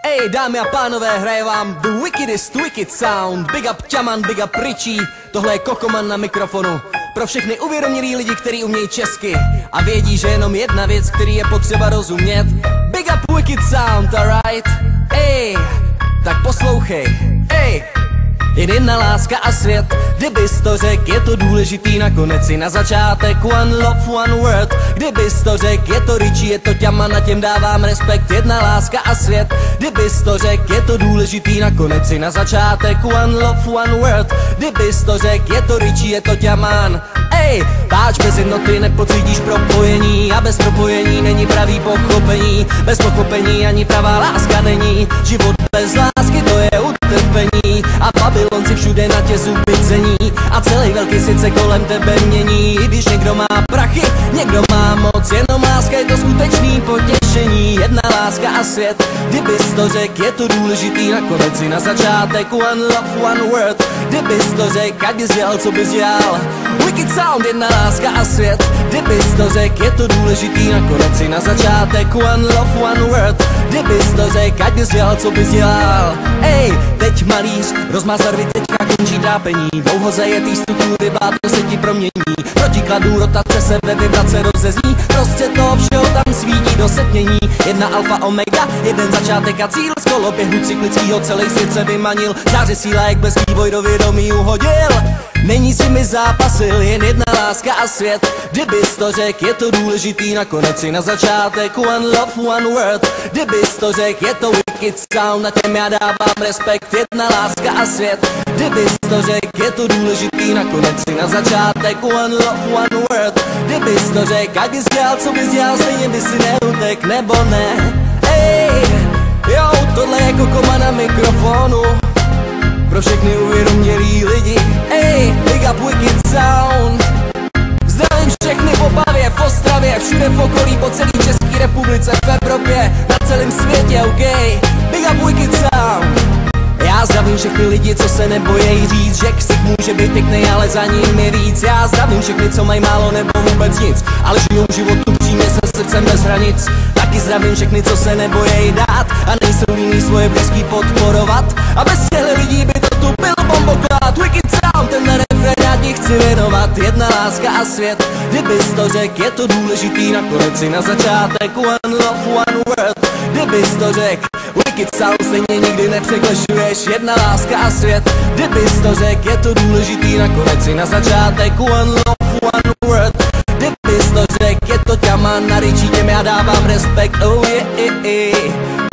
Ej, dámy a pánové, hraje vám The Wickedest Wicked Sound. Big up Ťaman, big up Richie. Tohle je Kokoman na mikrofonu. Pro všechny uvědomělý lidi, kteří umějí česky a vědí, že jenom jedna věc, který je potřeba rozumět. Big up Wicked Sound, alright? Ej, tak poslouchej. Ej, jen jedna láska a svět, kdybys to řek, je to důležitý, nakonec si na začátek one love, one word. Kdybys to řek, je to Richie, je to Ťaman, na těm dávám respekt. Jedna láska a svět, kdybys to řek, je to důležitý, nakonec si na začátek one love, one word. Kdybys to řek, je to Richie, je to Ťaman. Ej, páč bez jednoty nepocítíš propojení a bez propojení není pravý pochopení. Bez pochopení ani pravá láska není. Život bez lásky to je utrpení a Babylon si všude na tě zuby cení a celý velký svět se kolem tebe mění. I když někdo má prachy, někdo má moc, jenom láska je to skutečný potěšení. Jedna láska a svět, kdybys to řek, je to důležitý, nakonec si na začátek one love, one word. Kdybys to řek, ať bys dělal, co bys dělal. Wicked Sound, jedna láska a svět, kdybys to řek, je to důležitý, nakonec si na začátek one love, one word. Kdybys to řek, ať bys dělal, co bys dělal. Ej, teď malíř, rozmá zarvy, teďka končí trápení. Dlouho zajetý struktury, blátno se ti promění. Protikladu rotace se ve vibrace rozezní. Prostřed toho všeho tam svítí do setmění. Jedna alfa omega, jeden začátek a cíl. Z koloběhu cyklickýho celý svět se vymanil. Záře síla, jak bez vývoj do vědomí uhodil. Není si mi zápasil, jen jedna láska a svět. Kdybys to řek, je to důležitý, nakonec si na začátek one love, one word. Kdybys to řek, je to Wicked Sound, na těm já dávám respekt. Jedna láska a svět, kdybys to řek, je to důležitý, nakonec si na začátek one love, one word. Kdybys to řek, ať bys dělal, co bys dělal, stejně bys si neutek, nebo ne. Ej, jo, tohle je Kokoman na mikrofonu. Pro všechny uvědomělý lidi, ej, big up Wicked Sound. Zdravím všechny v Opavě, v Ostravě, všude v okolí, po celé České republice, v Evropě, na celém světě, ok. Big up Wicked Sound. Já zdravím všechny lidi, co se nebojí říct, že ksik může být pěkný, ale za ním je víc. Já zdravím všechny, co mají málo nebo vůbec nic, ale žijou životu přímě se srdcem bez hranic. Taky zdravím všechny, co se nebojí dát a nejsou líní svoje blízký podporovat. A bez těchto lidí by to tu byl bomboklad. Wicked Sound, tenhle refrén já ti chci věnovat. Jedna láska a svět, kdybys to řek, je to důležitý, nakonec si na začátek one love, one word. Kdybys to řek, Wicked Sound stejně nikdy nepřeklešuješ. Jedna láska a svět, kdybys to řek, je to důležitý, nakonec si na začátek one love, one word. Kdybys to řek, je to Ťaman, na Richie, těm já dávám respekt, oh yeah, yeah, yeah.